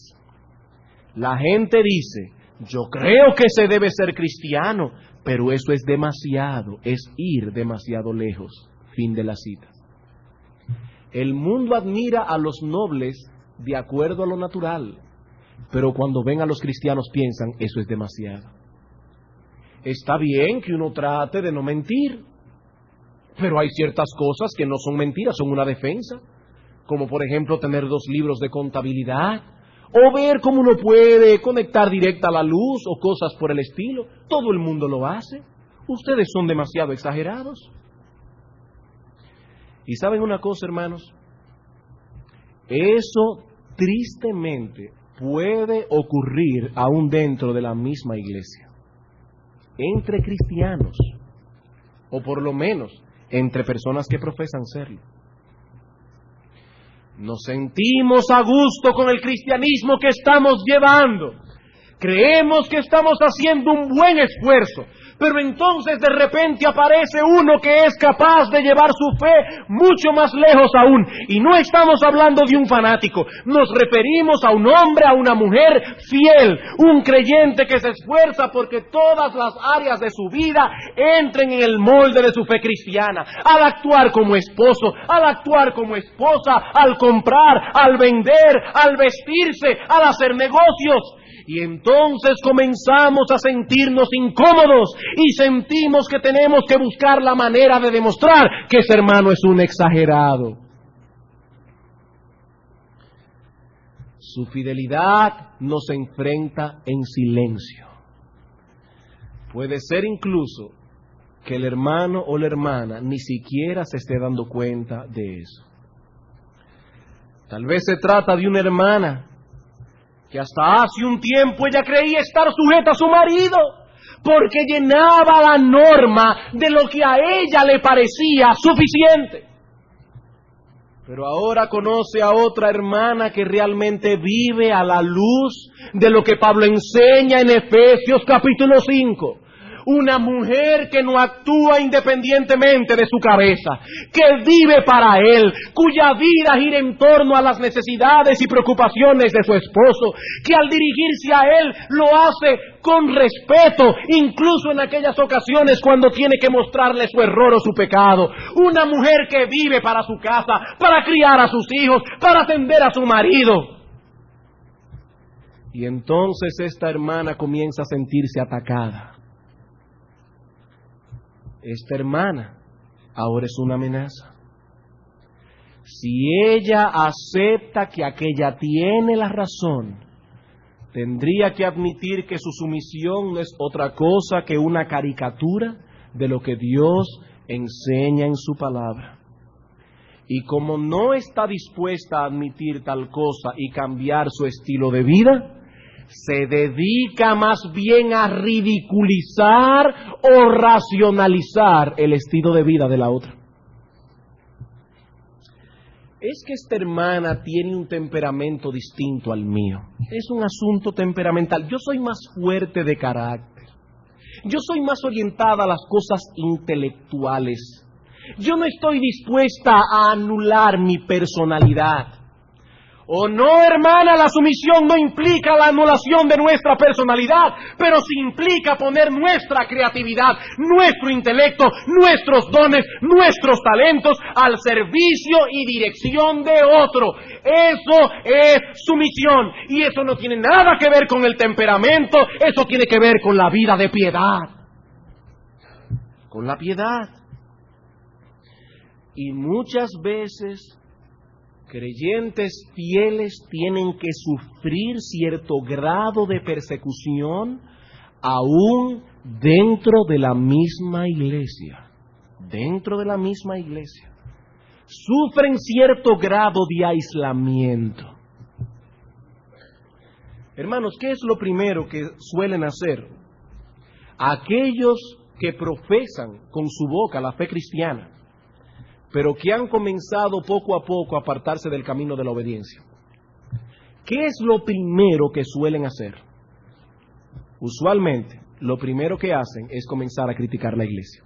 La gente dice: yo creo que se debe ser cristiano, pero eso es demasiado, es ir demasiado lejos. Fin de la cita. El mundo admira a los nobles de acuerdo a lo natural, pero cuando ven a los cristianos piensan: eso es demasiado. Está bien que uno trate de no mentir, pero hay ciertas cosas que no son mentiras, son una defensa, como por ejemplo tener 2 libros de contabilidad, o ver cómo uno puede conectar directa a la luz, o cosas por el estilo. Todo el mundo lo hace. Ustedes son demasiado exagerados. Y ¿saben una cosa, hermanos? Eso tristemente puede ocurrir aún dentro de la misma iglesia, entre cristianos, o por lo menos entre personas que profesan serlo. Nos sentimos a gusto con el cristianismo que estamos llevando. Creemos que estamos haciendo un buen esfuerzo, pero entonces de repente aparece uno que es capaz de llevar su fe mucho más lejos aún. Y no estamos hablando de un fanático, nos referimos a un hombre, a una mujer fiel, un creyente que se esfuerza porque todas las áreas de su vida entren en el molde de su fe cristiana, al actuar como esposo, al actuar como esposa, al comprar, al vender, al vestirse, al hacer negocios. Y entonces comenzamos a sentirnos incómodos y sentimos que tenemos que buscar la manera de demostrar que ese hermano es un exagerado. Su fidelidad nos enfrenta en silencio. Puede ser incluso que el hermano o la hermana ni siquiera se esté dando cuenta de eso. Tal vez se trata de una hermana que hasta hace un tiempo ella creía estar sujeta a su marido, porque llenaba la norma de lo que a ella le parecía suficiente. Pero ahora conoce a otra hermana que realmente vive a la luz de lo que Pablo enseña en Efesios capítulo 5. Una mujer que no actúa independientemente de su cabeza, que vive para él, cuya vida gira en torno a las necesidades y preocupaciones de su esposo, que al dirigirse a él lo hace con respeto, incluso en aquellas ocasiones cuando tiene que mostrarle su error o su pecado. Una mujer que vive para su casa, para criar a sus hijos, para atender a su marido. Y entonces esta hermana comienza a sentirse atacada. Esta hermana ahora es una amenaza. Si ella acepta que aquella tiene la razón, tendría que admitir que su sumisión no es otra cosa que una caricatura de lo que Dios enseña en su palabra. Y como no está dispuesta a admitir tal cosa y cambiar su estilo de vida, se dedica más bien a ridiculizar o racionalizar el estilo de vida de la otra. Es que esta hermana tiene un temperamento distinto al mío. Es un asunto temperamental. Yo soy más fuerte de carácter. Yo soy más orientada a las cosas intelectuales. Yo no estoy dispuesta a anular mi personalidad. Oh no, hermana, la sumisión no implica la anulación de nuestra personalidad, pero sí implica poner nuestra creatividad, nuestro intelecto, nuestros dones, nuestros talentos al servicio y dirección de otro. Eso es sumisión, y eso no tiene nada que ver con el temperamento, eso tiene que ver con la vida de piedad. Con la piedad. Y muchas veces creyentes fieles tienen que sufrir cierto grado de persecución aún dentro de la misma iglesia. Dentro de la misma iglesia. Sufren cierto grado de aislamiento. Hermanos, ¿qué es lo primero que suelen hacer aquellos que profesan con su boca la fe cristiana, pero que han comenzado poco a poco a apartarse del camino de la obediencia? ¿Qué es lo primero que suelen hacer? Usualmente, lo primero que hacen es comenzar a criticar la iglesia.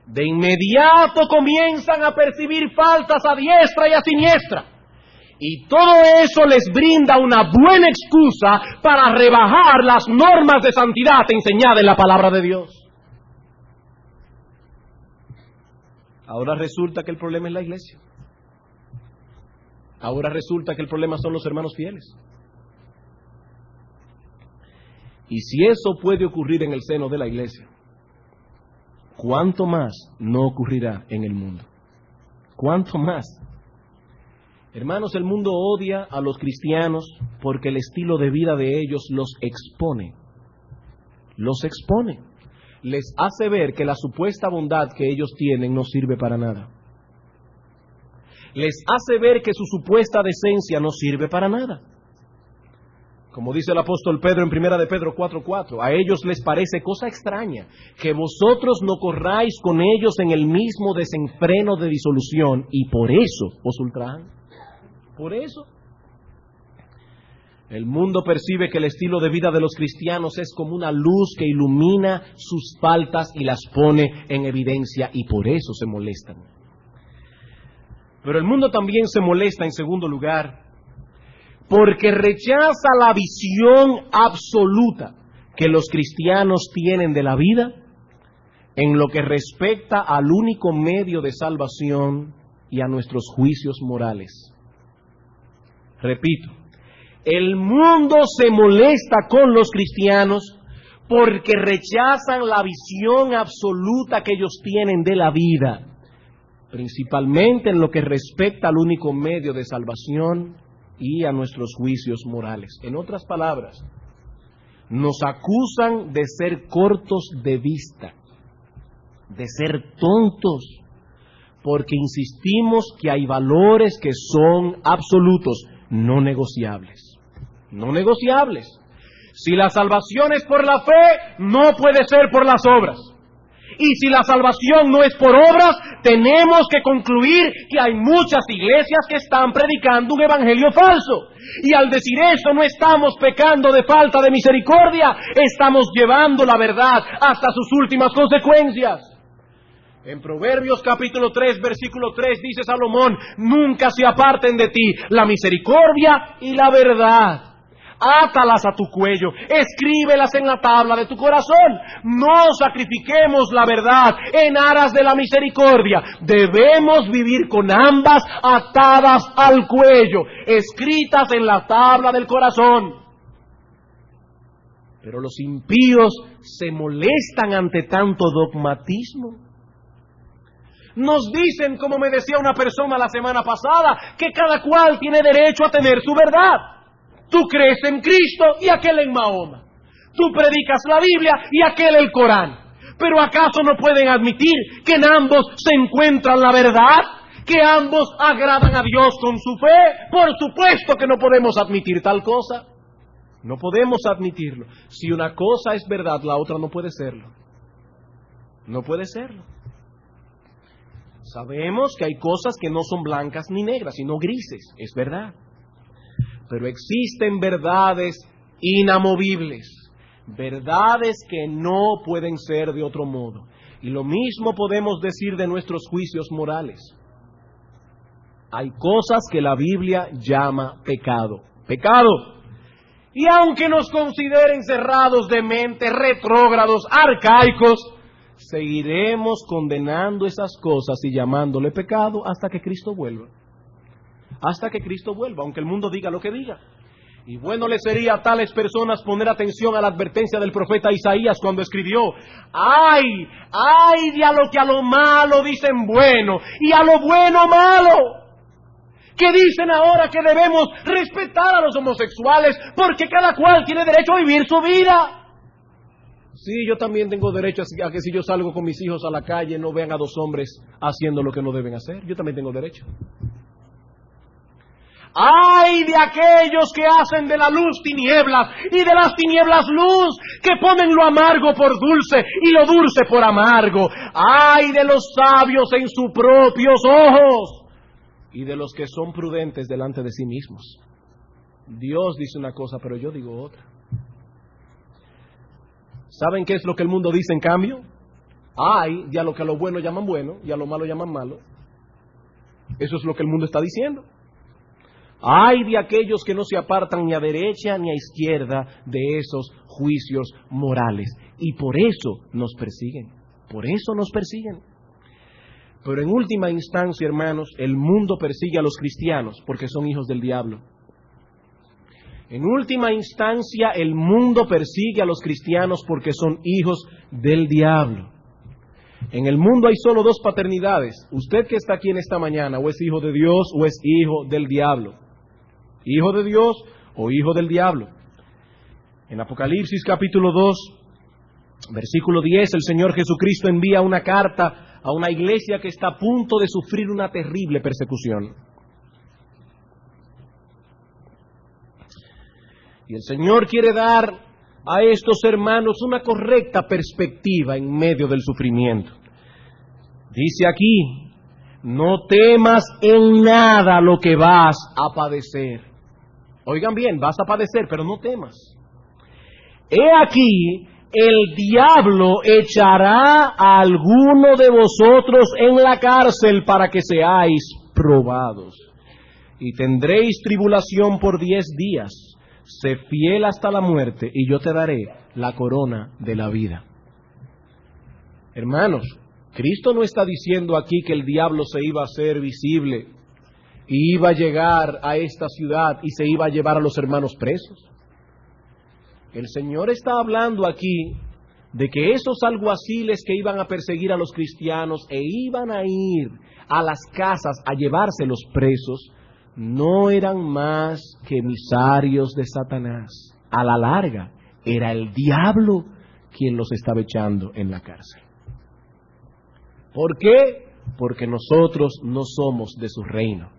De inmediato comienzan a percibir faltas a diestra y a siniestra. Y todo eso les brinda una buena excusa para rebajar las normas de santidad enseñadas en la palabra de Dios. Ahora resulta que el problema es la iglesia. Ahora resulta que el problema son los hermanos fieles. Y si eso puede ocurrir en el seno de la iglesia, ¿cuánto más no ocurrirá en el mundo? ¿Cuánto más? Hermanos, el mundo odia a los cristianos porque el estilo de vida de ellos los expone. Los expone. Les hace ver que la supuesta bondad que ellos tienen no sirve para nada. Les hace ver que su supuesta decencia no sirve para nada. Como dice el apóstol Pedro en 1 de Pedro 4:4, a ellos les parece cosa extraña que vosotros no corráis con ellos en el mismo desenfreno de disolución, y por eso os ultrajan. Por eso. El mundo percibe que el estilo de vida de los cristianos es como una luz que ilumina sus faltas y las pone en evidencia, y por eso se molestan. Pero el mundo también se molesta, en segundo lugar, porque rechaza la visión absoluta que los cristianos tienen de la vida en lo que respecta al único medio de salvación y a nuestros juicios morales. Repito, el mundo se molesta con los cristianos porque rechazan la visión absoluta que ellos tienen de la vida, principalmente en lo que respecta al único medio de salvación y a nuestros juicios morales. En otras palabras, nos acusan de ser cortos de vista, de ser tontos, porque insistimos que hay valores que son absolutos, no negociables. No negociables. Si la salvación es por la fe, no puede ser por las obras. Y si la salvación no es por obras, tenemos que concluir que hay muchas iglesias que están predicando un evangelio falso. Y al decir eso, no estamos pecando de falta de misericordia, estamos llevando la verdad hasta sus últimas consecuencias. En Proverbios capítulo 3, versículo 3, dice Salomón: nunca se aparten de ti la misericordia y la verdad. Átalas a tu cuello, escríbelas en la tabla de tu corazón. No sacrifiquemos la verdad en aras de la misericordia. Debemos vivir con ambas atadas al cuello, escritas en la tabla del corazón. Pero los impíos se molestan ante tanto dogmatismo. Nos dicen, como me decía una persona la semana pasada, que cada cual tiene derecho a tener su verdad. Tú crees en Cristo y aquel en Mahoma. Tú predicas la Biblia y aquel el Corán. ¿Pero acaso no pueden admitir que en ambos se encuentra la verdad? ¿Que ambos agradan a Dios con su fe? Por supuesto que no podemos admitir tal cosa. No podemos admitirlo. Si una cosa es verdad, la otra no puede serlo. No puede serlo. Sabemos que hay cosas que no son blancas ni negras, sino grises, es verdad. Pero existen verdades inamovibles, verdades que no pueden ser de otro modo. Y lo mismo podemos decir de nuestros juicios morales. Hay cosas que la Biblia llama pecado. Pecado. Y aunque nos consideren cerrados de mente, retrógrados, arcaicos, seguiremos condenando esas cosas y llamándole pecado hasta que Cristo vuelva. Hasta que Cristo vuelva, aunque el mundo diga lo que diga. Y bueno le sería a tales personas poner atención a la advertencia del profeta Isaías cuando escribió: ¡ay de a lo que a lo malo dicen bueno y a lo bueno malo! Que dicen ahora que debemos respetar a los homosexuales porque cada cual tiene derecho a vivir su vida. Sí, yo también tengo derecho a que si yo salgo con mis hijos a la calle no vean a dos hombres haciendo lo que no deben hacer. Yo también tengo derecho. ¡Ay de aquellos que hacen de la luz tinieblas y de las tinieblas luz, que ponen lo amargo por dulce y lo dulce por amargo! ¡Ay de los sabios en sus propios ojos y de los que son prudentes delante de sí mismos! Dios dice una cosa, pero yo digo otra. ¿Saben qué es lo que el mundo dice en cambio? ¡Ay de a lo que a lo bueno llaman bueno y a lo malo llaman malo! Eso es lo que el mundo está diciendo. ¡Ay de aquellos que no se apartan ni a derecha ni a izquierda de esos juicios morales! Y por eso nos persiguen. Por eso nos persiguen. Pero en última instancia, hermanos, el mundo persigue a los cristianos porque son hijos del diablo. En última instancia, el mundo persigue a los cristianos porque son hijos del diablo. En el mundo hay solo dos paternidades. Usted que está aquí en esta mañana, o es hijo de Dios o es hijo del diablo. Hijo de Dios o hijo del diablo. En Apocalipsis capítulo 2, versículo 10, el Señor Jesucristo envía una carta a una iglesia que está a punto de sufrir una terrible persecución. Y el Señor quiere dar a estos hermanos una correcta perspectiva en medio del sufrimiento. Dice aquí: no temas en nada lo que vas a padecer. Oigan bien, vas a padecer, pero no temas. He aquí, el diablo echará a alguno de vosotros en la cárcel para que seáis probados. Y tendréis tribulación por 10 días. Sé fiel hasta la muerte y yo te daré la corona de la vida. Hermanos, Cristo no está diciendo aquí que el diablo se iba a hacer visible y iba a llegar a esta ciudad y se iba a llevar a los hermanos presos. El Señor está hablando aquí de que esos alguaciles que iban a perseguir a los cristianos e iban a ir a las casas a llevarse los presos, no eran más que emisarios de Satanás. A la larga, era el diablo quien los estaba echando en la cárcel. ¿Por qué? Porque nosotros no somos de su reino.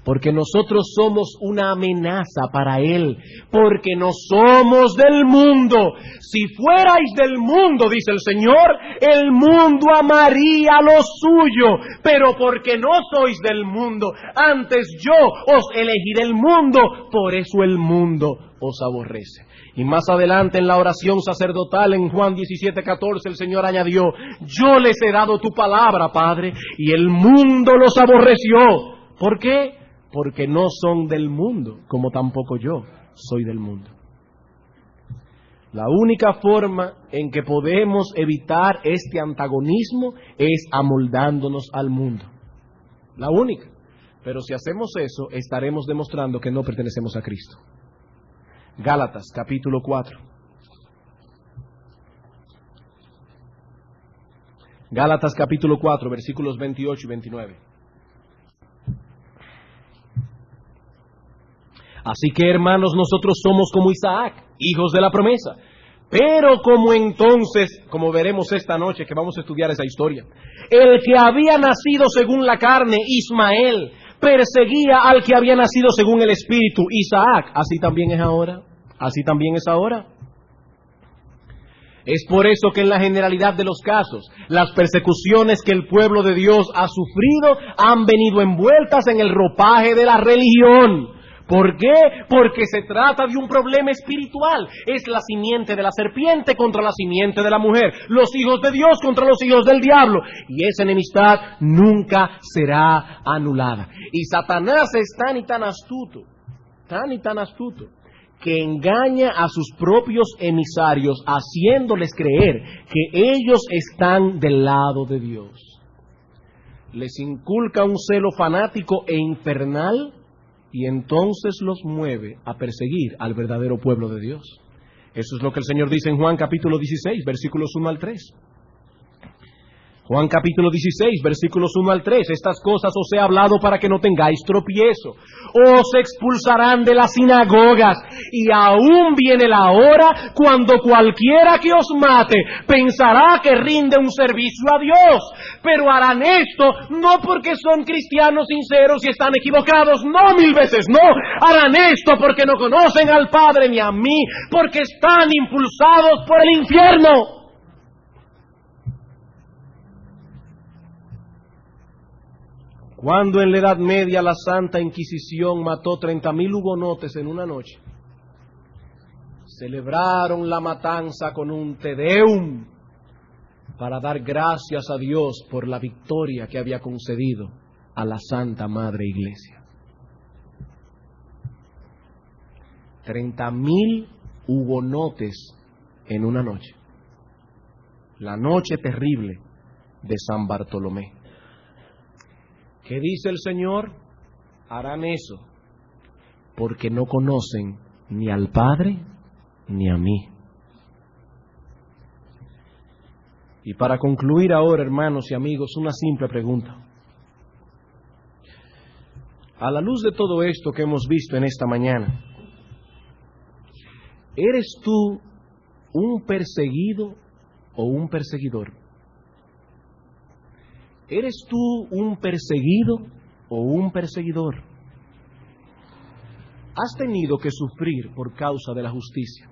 Porque nosotros somos una amenaza para Él. Porque no somos del mundo. Si fuerais del mundo, dice el Señor, el mundo amaría lo suyo. Pero porque no sois del mundo, antes yo os elegí del mundo, por eso el mundo os aborrece. Y más adelante en la oración sacerdotal en Juan 17:14 el Señor añadió: yo les he dado tu palabra, Padre, y el mundo los aborreció. ¿Por qué? Porque no son del mundo, como tampoco yo soy del mundo. La única forma en que podemos evitar este antagonismo es amoldándonos al mundo. La única. Pero si hacemos eso, estaremos demostrando que no pertenecemos a Cristo. Gálatas, capítulo 4. Gálatas, capítulo 4, versículos 28 y 29. Así que, hermanos, nosotros somos como Isaac, hijos de la promesa. Pero como entonces, como veremos esta noche que vamos a estudiar esa historia, el que había nacido según la carne, Ismael, perseguía al que había nacido según el Espíritu, Isaac, así también es ahora, así también es ahora. Es por eso que en la generalidad de los casos, las persecuciones que el pueblo de Dios ha sufrido han venido envueltas en el ropaje de la religión. ¿Por qué? Porque se trata de un problema espiritual. Es la simiente de la serpiente contra la simiente de la mujer. Los hijos de Dios contra los hijos del diablo. Y esa enemistad nunca será anulada. Y Satanás es tan y tan astuto, que engaña a sus propios emisarios, haciéndoles creer que ellos están del lado de Dios. Les inculca un celo fanático e infernal, y entonces los mueve a perseguir al verdadero pueblo de Dios. Eso es lo que el Señor dice en Juan capítulo 16, versículos 1 al 3. Juan capítulo 16, versículos 1 al 3. Estas cosas os he hablado para que no tengáis tropiezo. Os expulsarán de las sinagogas, y aún viene la hora cuando cualquiera que os mate pensará que rinde un servicio a Dios. Pero harán esto no porque son cristianos sinceros y están equivocados. No, 1000 veces no. Harán esto porque no conocen al Padre ni a mí, porque están impulsados por el infierno. Cuando en la Edad Media la Santa Inquisición mató 30.000 hugonotes en una noche, celebraron la matanza con un Te Deum para dar gracias a Dios por la victoria que había concedido a la Santa Madre Iglesia. 30.000 hugonotes en una noche. La noche terrible de San Bartolomé. ¿Qué dice el Señor? Harán eso porque no conocen ni al Padre ni a mí. Y para concluir ahora, hermanos y amigos, una simple pregunta. A la luz de todo esto que hemos visto en esta mañana, ¿eres tú un perseguido o un perseguidor? ¿Eres tú un perseguido o un perseguidor? ¿Has tenido que sufrir por causa de la justicia?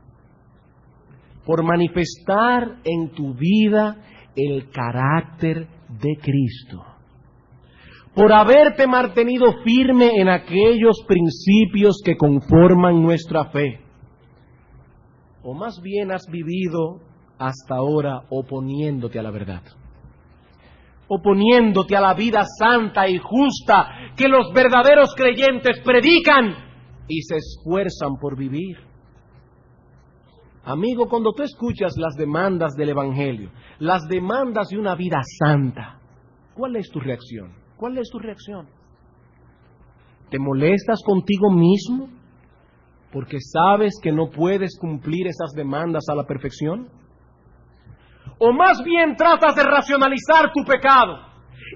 Por manifestar en tu vida el carácter de Cristo. Por haberte mantenido firme en aquellos principios que conforman nuestra fe. ¿O más bien has vivido hasta ahora oponiéndote a la verdad? Oponiéndote a la vida santa y justa que los verdaderos creyentes predican y se esfuerzan por vivir. Amigo, cuando tú escuchas las demandas del Evangelio, las demandas de una vida santa, ¿cuál es tu reacción? ¿Cuál es tu reacción? ¿Te molestas contigo mismo porque sabes que no puedes cumplir esas demandas a la perfección? ¿O más bien tratas de racionalizar tu pecado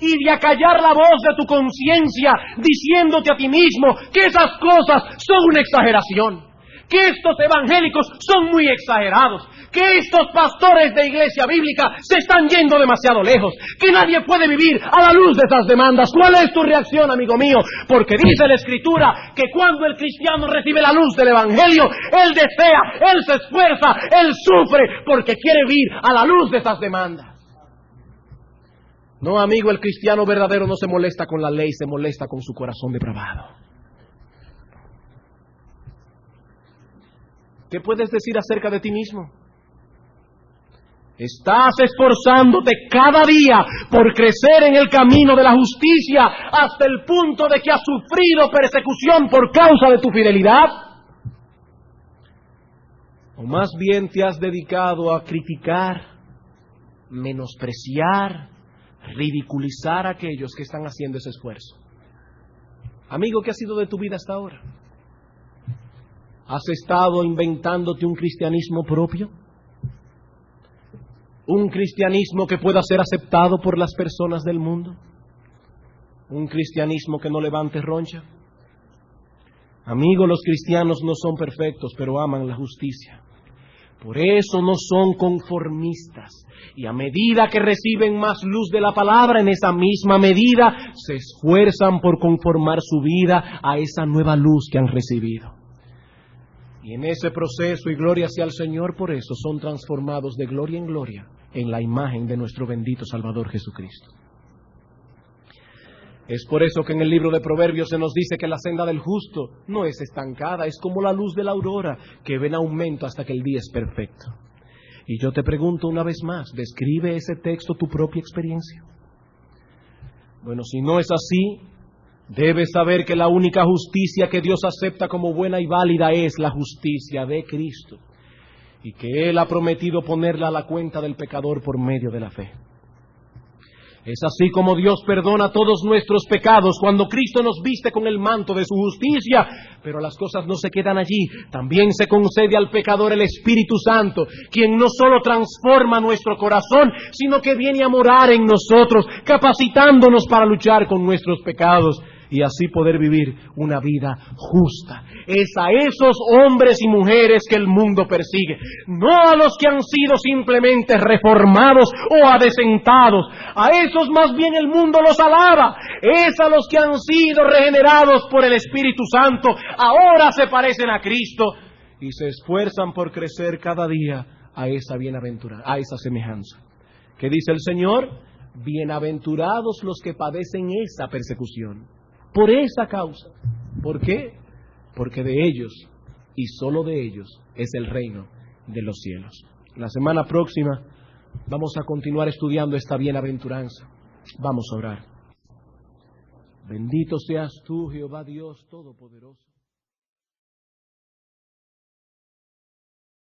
y de acallar la voz de tu conciencia diciéndote a ti mismo que esas cosas son una exageración, que estos evangélicos son muy exagerados, que estos pastores de iglesia bíblica se están yendo demasiado lejos, que nadie puede vivir a la luz de esas demandas? ¿Cuál es tu reacción, amigo mío? Porque dice la Escritura que cuando el cristiano recibe la luz del evangelio, él desea, él se esfuerza, él sufre porque quiere vivir a la luz de esas demandas. No, amigo, el cristiano verdadero no se molesta con la ley, se molesta con su corazón depravado. ¿Qué puedes decir acerca de ti mismo? Estás esforzándote cada día por crecer en el camino de la justicia hasta el punto de que has sufrido persecución por causa de tu fidelidad. ¿O más bien te has dedicado a criticar, menospreciar, ridiculizar a aquellos que están haciendo ese esfuerzo? Amigo, ¿qué ha sido de tu vida hasta ahora? ¿Has estado inventándote un cristianismo propio? ¿Un cristianismo que pueda ser aceptado por las personas del mundo? ¿Un cristianismo que no levante roncha? Amigo, los cristianos no son perfectos, pero aman la justicia. Por eso no son conformistas. Y a medida que reciben más luz de la palabra, en esa misma medida se esfuerzan por conformar su vida a esa nueva luz que han recibido. Y en ese proceso, y gloria sea al Señor por eso, son transformados de gloria en gloria en la imagen de nuestro bendito Salvador Jesucristo. Es por eso que en el libro de Proverbios se nos dice que la senda del justo no es estancada, es como la luz de la aurora, que ve en aumento hasta que el día es perfecto. Y yo te pregunto una vez más, ¿describe ese texto tu propia experiencia? Bueno, si no es así, debes saber que la única justicia que Dios acepta como buena y válida es la justicia de Cristo, y que Él ha prometido ponerla a la cuenta del pecador por medio de la fe. Es así como Dios perdona todos nuestros pecados cuando Cristo nos viste con el manto de su justicia, pero las cosas no se quedan allí. También se concede al pecador el Espíritu Santo, quien no solo transforma nuestro corazón, sino que viene a morar en nosotros, capacitándonos para luchar con nuestros pecados y así poder vivir una vida justa. Es a esos hombres y mujeres que el mundo persigue, no a los que han sido simplemente reformados o adecentados. A esos más bien el mundo los alaba. Es a los que han sido regenerados por el Espíritu Santo, ahora se parecen a Cristo y se esfuerzan por crecer cada día a esa bienaventuranza, a esa semejanza. ¿Qué dice el Señor? Bienaventurados los que padecen esa persecución por esa causa. ¿Por qué? Porque de ellos, y solo de ellos, es el reino de los cielos. La semana próxima vamos a continuar estudiando esta bienaventuranza. Vamos a orar. Bendito seas tú, Jehová Dios Todopoderoso.